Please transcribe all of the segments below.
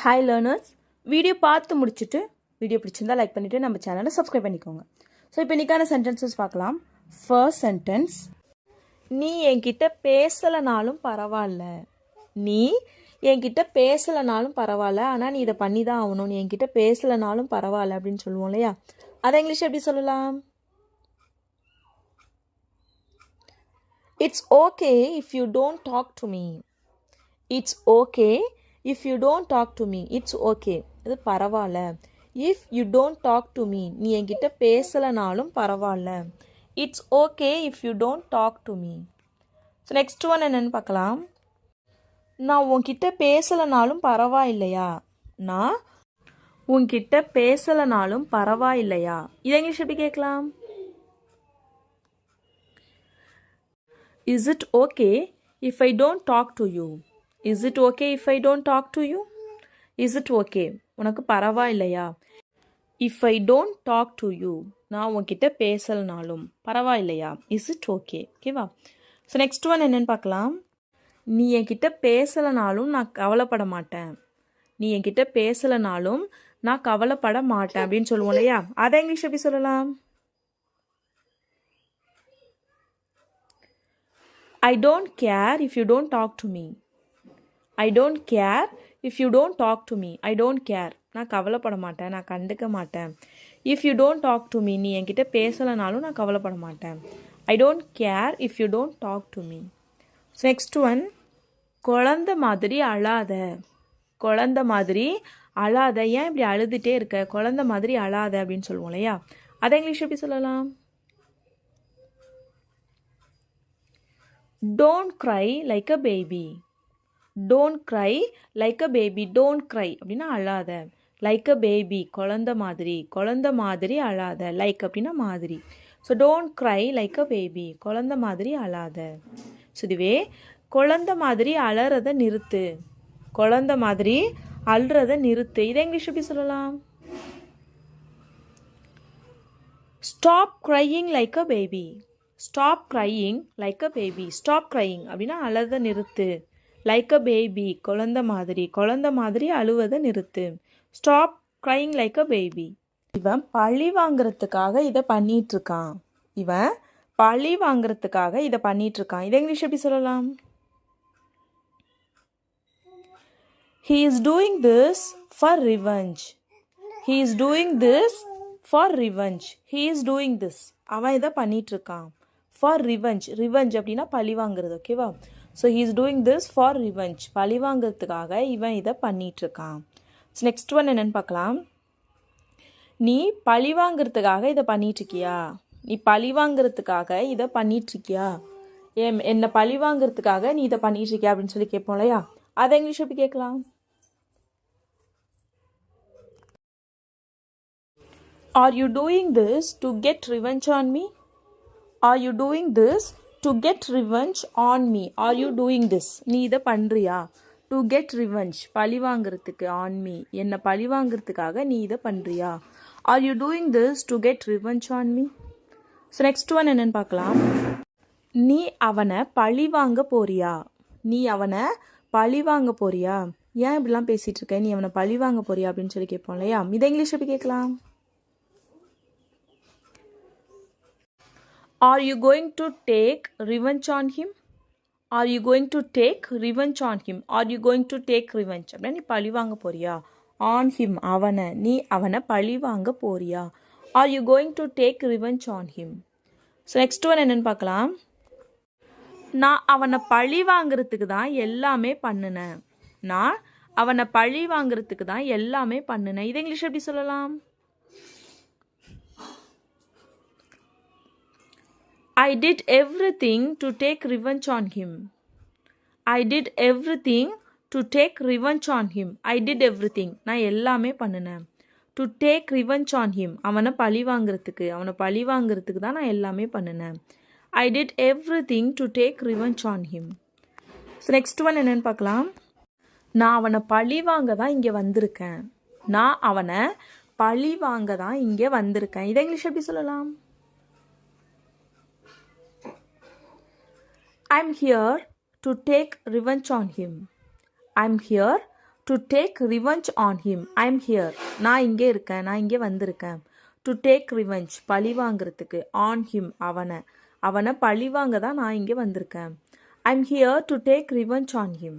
Hi learners, video பார்த்து முடிச்சுட்டு video பிடிச்சிருந்தா லைக் பண்ணிவிட்டு நம்ம சேனலை சப்ஸ்கிரைப் பண்ணிக்கோங்க. ஸோ இப்போ இன்றைக்கான சென்டென்சஸ் பார்க்கலாம். ஃபர்ஸ்ட் சென்டென்ஸ், நீ என்கிட்ட பேசலைனாலும் பரவாயில்ல. நீ என்கிட்ட பேசலைனாலும் பரவாயில்ல, ஆனால் நீ இதை பண்ணி தான் ஆகணும். நீ என்கிட்ட பேசலைனாலும் பரவாயில்ல அப்படின்னு சொல்லுவோம் இல்லையா? அதை இங்கிலீஷ் எப்படி சொல்லலாம்? It's okay if you don't talk to me. It's okay if you don't talk to me. It's okay, இது பரவாயில்ல. If you don't talk to me, நீ என்கிட்ட பேசலைனாலும் பரவாயில்ல. It's okay if you don't talk to me. So next one என்னென்னு பார்க்கலாம். நான் உன்கிட்ட பேசலைனாலும் பரவாயில்லையா. நான் உன்கிட்ட பேசலைனாலும் பரவாயில்லையா. இதை இங்கிலீஷ் எப்படி கேட்கலாம்? Is it okay if I don't talk to you. Is it okay if I don't talk to you. Is it okay, உனக்கு பரவாயில்லையா. If I don't talk to you, நான் உன்கிட்ட பேசலனாலும் பரவாயில்லையா. Is it okay. ஓகேவா? So next one என்னென்னு பார்க்கலாம். நீ என்கிட்ட பேசலைனாலும் நான் கவலைப்பட மாட்டேன். நீ என்கிட்ட பேசலைனாலும் நான் கவலைப்பட மாட்டேன் அப்படின்னு சொல்லுவோம் இல்லையா? அதை இங்கிலீஷ் எப்படி சொல்லலாம்? I don't care if you don't talk to me. I don't care if you don't talk to me. I don't care, நான் கவலைப்பட மாட்டேன், நான் கண்டுக்க மாட்டேன். If you don't talk to me, நீ என்கிட்ட பேசலைனாலும் நான் கவலைப்பட மாட்டேன். I don't care if you don't talk to me. So next one, குழந்தை மாதிரி அழாத. குழந்தை மாதிரி அழாத, ஏன் இப்படி அழுதுகிட்டே இருக்க, குழந்தை மாதிரி அழாத அப்படின்னு சொல்லுவோம் இல்லையா? அதை இங்கிலீஷ் எப்படி சொல்லலாம்? Don't cry like a baby. Don't cry like a baby. Don't cry அப்படின்னா அழாத. Like a baby, குழந்தை மாதிரி. குழந்தை மாதிரி அழாத. Like அப்படின்னா மாதிரி. So don't cry like a baby, குழந்தை மாதிரி அழாத. ஸோ இதுவே குழந்தை மாதிரி அழறத நிறுத்து. குழந்தை மாதிரி அழுறத நிறுத்து. இதை இங்கிலீஷ் எப்படி சொல்லலாம்? Stop crying like a baby. Stop crying like a baby. Stop crying அப்படின்னா அழுத நிறுத்து. Like a baby, குழந்தை மாதிரி. குழந்தை மாதிரி அழுவதை நிறுத்து. Stop crying like a baby. இவன் பழி வாங்குறதுக்காக இதை பண்ணிட்டு இருக்கான். இவன் பழி வாங்குறதுக்காக இதை பண்ணிட்டு இருக்கான். இதை இங்கிலீஷ் எப்படி சொல்லலாம்? He is doing this for revenge. He is doing this for revenge. He is doing this. அவன் இதை பண்ணிட்டு இருக்கான். For revenge. Revenge அப்படின்னா பழி வாங்குறது. ஓகேவா? So he is doing this for revenge. பழி வாங்குறதுக்காக இவன் இதை பண்ணிட்டு இருக்கான். ஸோ நெக்ஸ்ட் ஒன் என்னன்னு பார்க்கலாம். நீ பழி வாங்குறதுக்காக இதை பண்ணிட்டு இருக்கியா. நீ பழி வாங்குறதுக்காக இதை பண்ணிட்டு இருக்கியா. என்ன பழி வாங்குறதுக்காக நீ இதை பண்ணிட்டு இருக்கியா அப்படின்னு சொல்லி கேட்போம் இல்லையா? அதை இங்கிலீஷ் எப்படி கேட்கலாம்? Are you doing this to get revenge on me? Are you doing this to get revenge on me? Are you doing this? நீ இதை பண்ணுறியா? To get revenge, பழி வாங்குறதுக்கு. On me, என்ன பழி வாங்குறதுக்காக நீ இதை பண்ணுறியா? Are you doing this to get revenge on me? So next one என்னன்னு பார்க்கலாம். நீ அவனை பழி வாங்க போறியா. நீ அவனை பழி வாங்க போறியா. ஏன் இப்படிலாம் பேசிகிட்டு இருக்க, நீ அவனை பழி வாங்க போறியா அப்படின்னு சொல்லி கேட்போம் இல்லையா? இதை இங்கிலீஷ் எப்படி கேட்கலாம்? Are you going to take revenge on him? Are you going to take revenge on him? Are you going to take revenge அப்படின்னா நீ பழி வாங்க போறியா. On him, அவனை. நீ அவனை பழி வாங்க போறியா. Are you going to take revenge on him? So next one என்னன்னு பார்க்கலாம். நான் அவனை பழி வாங்குறதுக்கு தான் எல்லாமே பண்ணினேன். நான் அவனை பழி வாங்குறதுக்கு தான் எல்லாமே பண்ணினேன். இதை இங்கிலீஷ் எப்படி சொல்லலாம்? I did everything to take revenge on him. I did everything to take revenge on him. I did everything, நான் எல்லாமே பண்ணினேன். To take revenge on him, அவனை பழி வாங்குறதுக்கு. அவனை பழி வாங்குறதுக்கு தான் நான் எல்லாமே பண்ணினேன். I did everything to take revenge on him. So next one என்னன்னு பார்க்கலாம். நான் அவனை பழி வாங்க தான் இங்கே வந்திருக்கேன். நான் அவனை பழி வாங்க தான் இங்கே வந்திருக்கேன். இதை இங்கிலீஷ் எப்படி சொல்லலாம்? I'm here to take revenge on him. I'm here to take revenge on him. I am here. நான் இங்கே இருக்கேன், நான் இங்கே வந்திருக்கேன். டு டேக் ரிவெஞ்ச் பழி வாங்குறதுக்கு. ஆன் ஹிம் அவனை பழி வாங்க தான் நான் இங்கே வந்திருக்கேன். I am here to take revenge on him.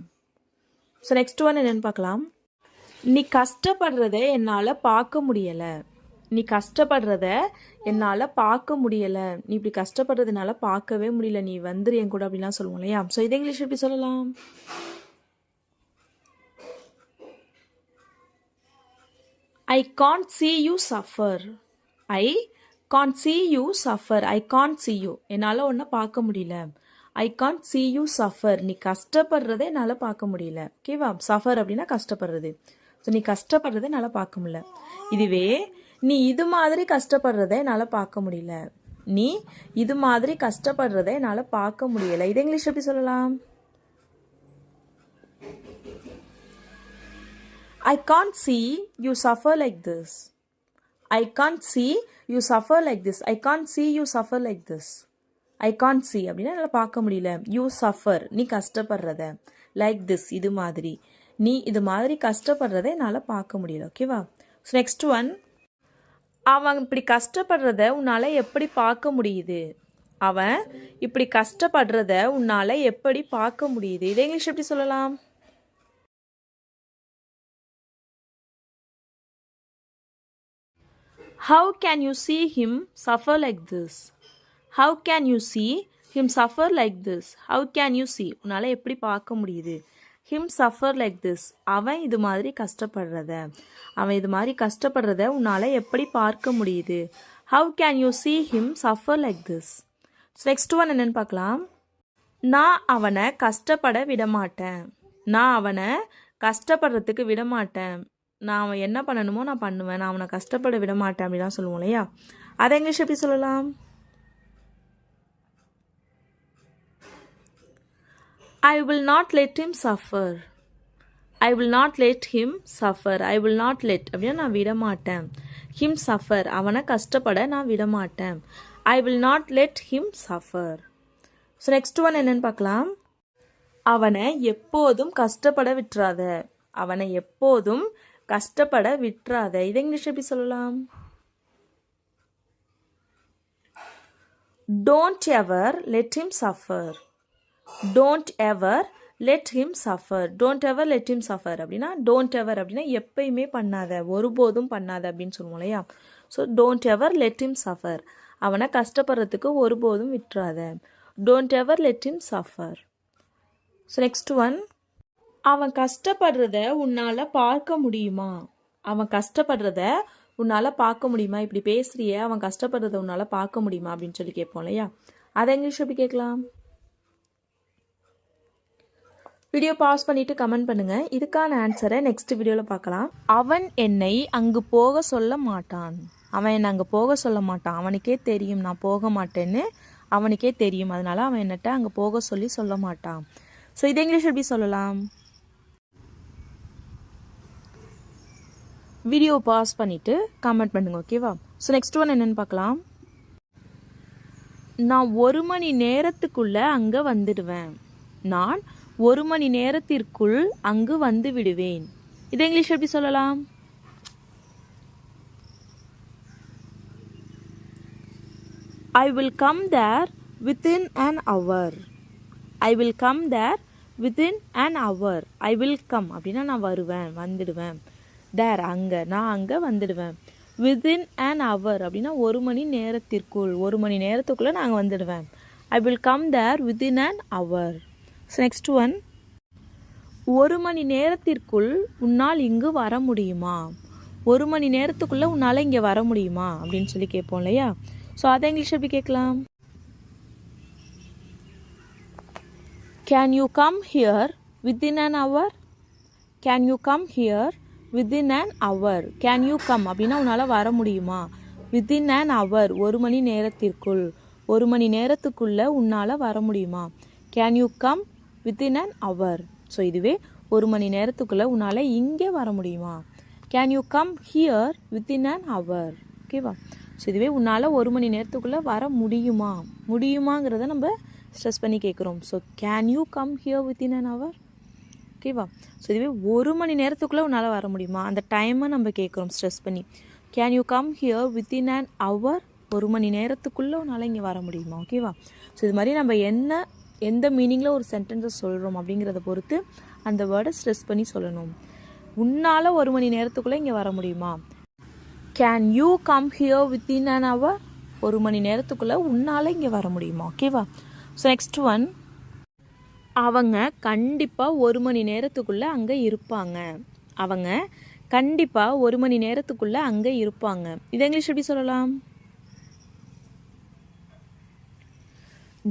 So next one என்னென்னு பார்க்கலாம். நீ கஷ்டப்படுறத என்னால் பார்க்க முடியலை. நீ கஷ்டப்படுறத என்னால் பார்க்க முடியலை. நீ இப்படி கஷ்டப்படுறதுனால பார்க்கவே முடியல. நீ வந்துரு என் கூட அப்படிலாம் சொல்லுவோம் இல்லையா? ஸோ இது இங்கிலீஷ் எப்படி சொல்லலாம்? I can't see you suffer. I can't see you suffer. I can't see you. என்னால் ஒன்றை பார்க்க முடியல. I can't see you suffer. நீ கஷ்டப்படுறதை என்னால் பார்க்க முடியல. ஓகேவா? சஃபர் அப்படின்னா கஷ்டப்படுறது. ஸோ நீ கஷ்டப்படுறதை என்னால் பார்க்க முடியல. இதுவே நீ இது மாதிரி கஷ்டப்படுறதை என்னால் பார்க்க முடியல. நீ இது மாதிரி கஷ்டப்படுறதை என்னால் பார்க்க முடியலை. இது இங்கிலீஷ் எப்படி சொல்லலாம்? I can't see you suffer like this. I can't see you suffer like this. I can't see you suffer like this. I can't see அப்படின்னா என்னால் பார்க்க முடியல. You suffer நீ கஷ்டப்படுறத. Like this இது மாதிரி. நீ இது மாதிரி கஷ்டப்படுறத என்னால் பார்க்க முடியல. ஓகேவா? So next one. அவன் இப்படி கஷ்டப்படுறத உன்னால் எப்படி பார்க்க முடியுது? அவன் இப்படி கஷ்டப்படுறத உன்னால் எப்படி பார்க்க முடியுது? இதை இங்கிலீஷ் எப்படி சொல்லலாம்? How can you see him suffer like this? How can you see him suffer like this? How can you see? உன்னால் எப்படி பார்க்க முடியுது? Him suffer like this. அவன் இது மாதிரி கஷ்டப்படுறத உன்னால் எப்படி பார்க்க முடியுது? How can you see him suffer like this? Next one என்னன்னு பார்க்கலாம். நான் அவனை கஷ்டப்பட விடமாட்டேன். நான் அவனை கஷ்டப்படுறதுக்கு விடமாட்டேன். நான் அவன் என்ன பண்ணணுமோ நான் பண்ணுவேன். நான் அவனை கஷ்டப்பட விட மாட்டேன் அப்படிலாம் சொல்லுவோம் இல்லையா? அதை இங்கிலீஷ் எப்படி சொல்லலாம்? I will not let him suffer. I will not let him suffer. I will not let அப்படின்னா நான் விட மாட்டேன். Him suffer அவனை கஷ்டப்பட நான் விட மாட்டேன். I will not let him suffer. So next one என்னன்னு பார்க்கலாம். அவனை எப்போதும் கஷ்டப்பட விட்டுறாத. அவனை எப்போதும் கஷ்டப்பட விட்டுறாத. இதை இங்கிலீஷ் எப்படி சொல்லலாம்? Don't ever let him suffer. Don't ever let him suffer. Don't ever let him suffer அப்படின்னா don't ever அப்படின்னா எப்பயுமே பண்ணாத, ஒருபோதும் பண்ணாத அப்படின்னு சொல்லுவோம் இல்லையா? So don't ever let him suffer. அவனை கஷ்டப்படுறதுக்கு ஒருபோதும் விட்டுறாத. Don't ever let him suffer. So next one. அவன் கஷ்டப்படுறத உன்னால் பார்க்க முடியுமா? அவன் கஷ்டப்படுறத உன்னால் பார்க்க முடியுமா? இப்படி பேசுறிய அவன் கஷ்டப்படுறத உன்னால் பார்க்க முடியுமா அப்படின்னு சொல்லி கேட்போம் இல்லையா? அதை இங்கிலீஷ் எப்படி கேட்கலாம்? வீடியோ பாஸ் பண்ணிவிட்டு கமெண்ட் பண்ணுங்கள். இதுக்கான ஆன்சரை நெக்ஸ்ட் வீடியோவில் பார்க்கலாம். அவன் என்னை அங்கு போக சொல்ல மாட்டான். அவன் என்னை அங்கே போக சொல்ல மாட்டான். அவனுக்கே தெரியும் நான் போக மாட்டேன்னு அவனுக்கே தெரியும். அதனால அவன் என்னட்ட அங்கே போக சொல்ல மாட்டான். ஸோ இதை இங்கிலீஷ் எப்படி சொல்லலாம்? வீடியோ பாஸ் பண்ணிவிட்டு கமெண்ட் பண்ணுங்க. ஓகேவா? ஸோ நெக்ஸ்ட் ஒன் என்னென்னு பார்க்கலாம். நான் 1 மணி நேரத்துக்குள்ளே அங்கே வந்துடுவேன். நான் 1 மணி நேரத்திற்குள் அங்கு வந்து விடுவேன். இதை இங்கிலீஷ் எப்படி சொல்லலாம்? I will come there within an hour. I will come there within an hour. I will come அப்படின்னா நான் வருவேன், வந்துடுவேன். தேர் அங்கே நான் அங்கே வந்துடுவேன். வித்தின் an hour அப்படின்னா 1 மணி நேரத்திற்குள், 1 மணி நேரத்துக்குள்ளே நாங்கள் வந்துடுவேன். I will come there within an hour. So next one. 1 மணி நேரத்திற்குள் உன்னால் இங்கு வர முடியுமா? 1 மணி நேரத்துக்குள்ளே உன்னால் இங்கே வர முடியுமா அப்படின்னு சொல்லி கேட்போம் இல்லையா? ஸோ அதை இங்கிலீஷ் எப்படி கேட்கலாம்? Can you come here within an hour? Can you come here within an hour? Can you come அப்படின்னா உன்னால் வர முடியுமா? within an hour 1 மணி நேரத்திற்குள், 1 மணி நேரத்துக்குள்ளே உன்னால் வர முடியுமா? Can you come within an hour? So இதுவே 1 மணி நேரத்துக்குள்ளே உன்னால் இங்கே வர முடியுமா? Can you come here within an hour? ஓகேவா? ஸோ இதுவே உன்னால் 1 மணி நேரத்துக்குள்ளே வர முடியுமாங்கிறத நம்ம ஸ்ட்ரெஸ் பண்ணி கேட்குறோம். So can you come here within an hour? ஓகேவா? ஸோ இதுவே 1 மணி நேரத்துக்குள்ளே உன்னால் வர முடியுமா? அந்த டைமை நம்ம கேட்குறோம் ஸ்ட்ரெஸ் பண்ணி. Can you come here within an hour? 1 மணி நேரத்துக்குள்ளே உன்னால் இங்கே வர முடியுமா? ஓகேவா? ஸோ இது மாதிரி நம்ம எந்த மீனிங்கில் ஒரு சென்டென்ஸை சொல்கிறோம் அப்படிங்கிறத பொறுத்து அந்த வேர்டை ஸ்ட்ரெஸ் பண்ணி சொல்லணும். உன்னால் 1 மணி நேரத்துக்குள்ளே இங்கே வர முடியுமா? Can you come here within an hour? 1 மணி நேரத்துக்குள்ளே உன்னால் இங்கே வர முடியுமா? ஓகேவா? ஸோ நெக்ஸ்ட் ஒன், அவங்க கண்டிப்பாக 1 மணி நேரத்துக்குள்ளே அங்கே இருப்பாங்க. அவங்க கண்டிப்பாக 1 மணி நேரத்துக்குள்ளே அங்கே இருப்பாங்க. இது இங்கிலீஷ் எப்படி சொல்லலாம்?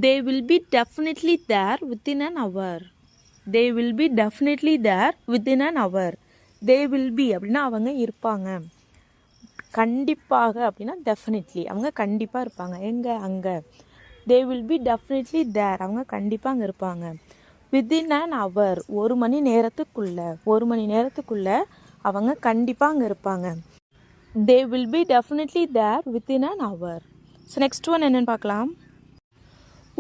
They will be definitely there within an hour. They will be definitely there within an hour. They will be அப்படின்னா அவங்க இருப்பாங்க. கண்டிப்பாக அப்படின்னா definitely அவங்க கண்டிப்பாக இருப்பாங்க. எங்கே? அங்கே. They will be definitely there. அவங்க கண்டிப்பாக அங்கே இருப்பாங்க. Within an hour 1 மணி நேரத்துக்குள்ள அவங்க கண்டிப்பாக அங்கே இருப்பாங்க. They will be definitely there within an hour. So next one என்னன்னு பார்க்கலாம்.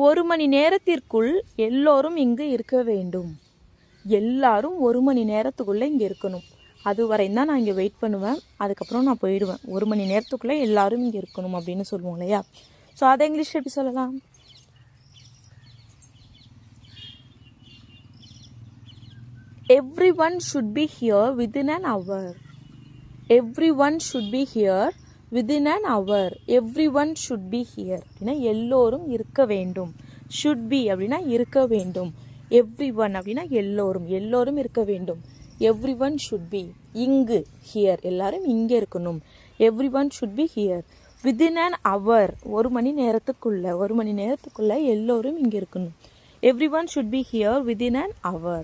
1 மணி நேரத்திற்குள் எல்லோரும் இங்கு இருக்க வேண்டும். எல்லாரும் 1 மணி நேரத்துக்குள்ளே இங்கே இருக்கணும். அது வரையும் தான் நான் இங்கே வெயிட் பண்ணுவேன், அதுக்கப்புறம் நான் போயிடுவேன். 1 மணி நேரத்துக்குள்ளே எல்லாரும் இங்கே இருக்கணும் அப்படின்னு சொல்லுவோம் இல்லையா? ஸோ அதை இங்கிலீஷ் எப்படி சொல்லலாம்? Everyone should be here within an hour. Everyone should be here within an hour. Everyone should be here அப்படின்னா எல்லோரும் இருக்க வேண்டும். should be அப்படின்னா இருக்க வேண்டும். everyone அப்படின்னா எல்லோரும் இருக்க வேண்டும். everyone should be இங்கு, here எல்லாரும் இங்கே இருக்கணும். everyone should be here within an hour 1 மணி நேரத்துக்குள்ள எல்லோரும் இங்கே இருக்கணும். everyone should be here within an hour.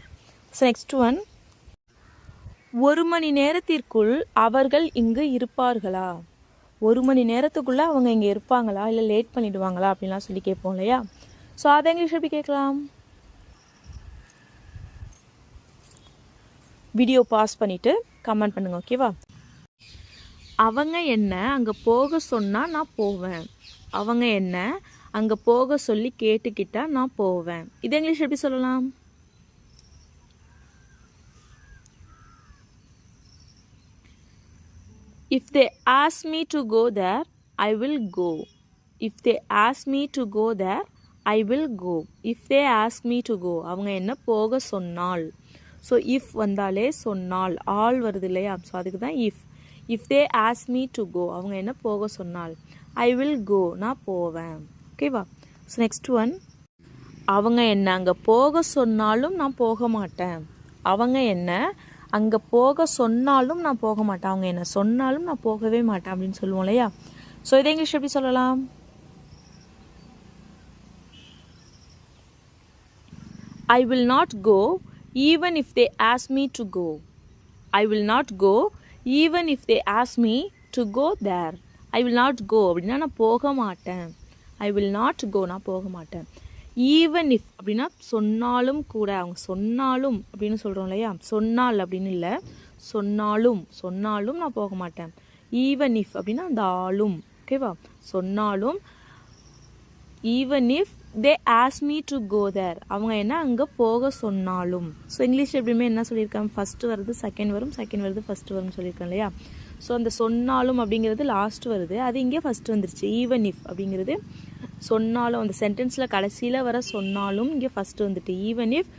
So next one, 1 மணி நேரத்திற்குள் அவர்கள் இங்கு இருப்பார்களா? 1 மணி நேரத்துக்குள்ளே அவங்க இங்கே இருப்பாங்களா, இல்லை லேட் பண்ணிடுவாங்களா அப்படின்லாம் சொல்லி கேட்போம் இல்லையா? ஸோ அதை இங்கிலீஷ் எப்படி கேட்கலாம்? வீடியோ பாஸ் பண்ணிவிட்டு கமெண்ட் பண்ணுங்கள், ஓகேவா? அவங்க என்ன அங்கே போக சொன்னால் நான் போவேன். அவங்க என்ன அங்கே போக சொல்லி கேட்டுக்கிட்டா நான் போவேன். இது இங்கிலீஷ் எப்படி சொல்லலாம்? If they ask me to go there, I will go. If they ask me to go there, I will go. If they ask me to go, அவங்க என்ன போக சொன்னால். ஸோ இஃப் வந்தாலே சொன்னால், ஆல் வருது இல்லையா? ஸோ அதுக்கு தான் if. If they ask me to go, அவங்க என்ன போக சொன்னால். I will go, நான் போவேன். ஓகேவா? ஸோ நெக்ஸ்ட் ஒன், அவங்க என்ன அங்கே போக சொன்னாலும் நான் போக மாட்டேன். அவங்க என்ன அங்கே போக சொன்னாலும் நான் போக மாட்டேன். அவங்க என்ன சொன்னாலும் நான் போகவே மாட்டேன் அப்படின்னு சொல்லுவோம் இல்லையா? ஸோ இதை இங்கிலீஷ் எப்படி சொல்லலாம்? I will not go even if they ask me to go. I will not go even if they ask me to go there. I will not go அப்படின்னா நான் போக மாட்டேன். I will not go, நான் போக மாட்டேன். Even if அப்படின்னா சொன்னாலும் கூட, அவங்க சொன்னாலும் அப்படின்னு சொல்கிறோம் இல்லையா? சொன்னால் அப்படின்னு இல்லை, சொன்னாலும் நான் போக மாட்டேன். ஈவன் இஃப் அப்படின்னா அந்த ஆளும், ஓகேவா? சொன்னாலும் even if they ask me to go there, அவங்க என்ன அங்கே போக சொன்னாலும். ஸோ இங்கிலீஷ் எப்படியுமே என்ன சொல்லியிருக்காங்க? ஃபஸ்ட்டு வருது செகண்ட் வரும், செகண்ட் வருது ஃபஸ்ட்டு வரும்னு சொல்லியிருக்கேன் இல்லையா? ஸோ அந்த சொன்னாலும் அப்படிங்கிறது லாஸ்ட் வருது, அது இங்கே ஃபஸ்ட்டு வந்துருச்சு. ஈவன் இஃப் அப்படிங்கிறது சொன்னாலும், அந்த சென்டென்ஸில் கடைசியில் வர சொன்னாலும் இங்கே ஃபஸ்ட்டு வந்துட்டு. Even if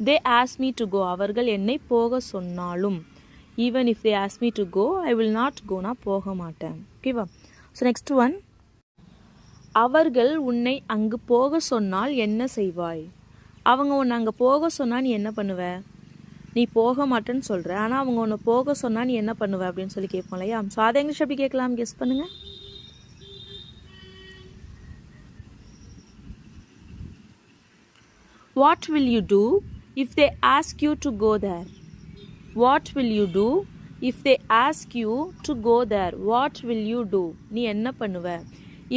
they ask me to go, அவர்கள் என்னை போக சொன்னாலும். Even if they ask me to go, I will not go, நான் போக மாட்டேன். ஓகேவா? ஸோ நெக்ஸ்ட் ஒன், அவர்கள் உன்னை அங்கு போக சொன்னால் என்ன செய்வாய்? அவங்க உன்னை அங்கே போக சொன்னால் நீ என்ன பண்ணுவ? நீ போக மாட்டேன்னு சொல்கிற, ஆனால் அவங்க உன்னை போக சொன்னால் நீ என்ன பண்ணுவ அப்படின்னு சொல்லி கேட்போம் இல்லையா? ஸோ அதை இங்கிலீஷ் எப்படி கேட்கலாம்? கெஸ் பண்ணுங்கள். What will you do if they ask you to go there? What will you do if they ask you to go there? What will you do? நீ என்ன பண்ணுவ?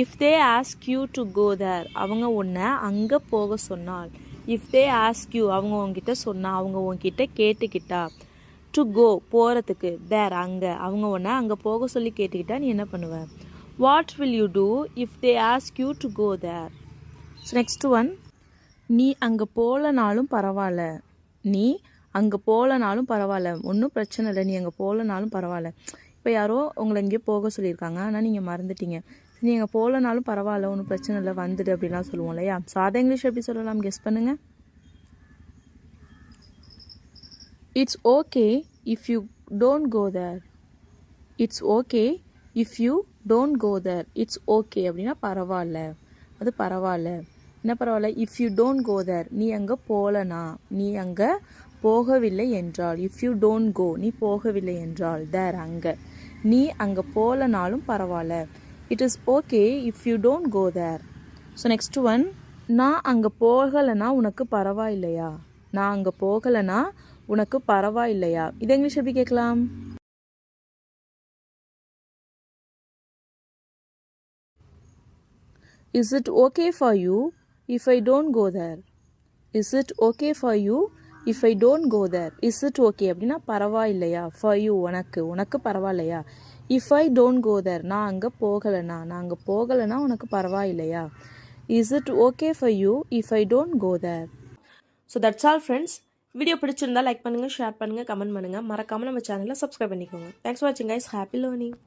If they ask you to go there, அவங்க உன்னை அங்கே போக சொன்னால். If they ask you, அவங்க உங்ககிட்ட சொன்னா, அவங்க உங்ககிட்ட கேட்டுக்கிட்டா. To go, போகிறதுக்கு. There, அங்கே. அவங்க உன்னை அங்கே போக சொல்லி கேட்டுக்கிட்டா நீ என்ன பண்ணுவ? What will you do if they ask you to go there? So next one, நீ அங்கே போகலனாலும் பரவாயில்ல. நீ அங்கே போகலனாலும் பரவாயில்ல, ஒன்றும் பிரச்சனை இல்லை, நீ அங்கே போகலனாலும் பரவாயில்ல. இப்போ யாரோ உங்களை எங்கேயோ போக சொல்லியிருக்காங்க, ஆனால் நீங்கள் மறந்துட்டீங்க. நீ அங்கே போகலனாலும் பரவாயில்ல, ஒன்றும் பிரச்சனை இல்லை, வந்துடு அப்படிலாம் சொல்லுவோம் இல்லையா? ஸோ அதை இங்கிலீஷ் எப்படி சொல்லலாம், கெஸ் பண்ணுங்க. It's okay if you don't go there. It's okay if you don't go there. It's okay அப்படின்னா பரவாயில்ல, அது பரவாயில்ல. என்ன பரவாயில்ல? If you don't go there, நீ அங்கே போகலனா, நீ அங்கே போகவில்லை என்றால். இஃப் யூ டோன்ட் கோ, நீ போகவில்லை என்றால். தேர், அங்கே. நீ அங்கே போகலனாலும் பரவாயில்ல. It is okay if you don't go there. So next one, நான் அங்கே போகலைன்னா உனக்கு பரவாயில்லையா. நான் அங்கே போகலைன்னா உனக்கு பரவாயில்லையா. இது இங்கிலீஷ் எப்படி கேட்கலாம்? Is it okay for you if I don't go there? Is it okay for you if I don't go there? Is it okay அப்படின்னா பரவாயில்லையா. For you, உனக்கு பரவாயில்லையா. If I don't go there, நான் அங்கே போகலைன்னா உனக்கு பரவாயில்லையா. Is it okay for you if I don't go there? So that's all friends. Video பிடிச்சிருந்தா like பண்ணுங்கள், ஷேர் பண்ணுங்கள், கமெண்ட் பண்ணுங்கள். மறக்காமல் நம்ம சேனலை சப்ஸ்கிரைப் பண்ணிக்கோங்க. தேங்க்ஸ் ஃபார் வாட்சிங் கைஸ். Happy learning.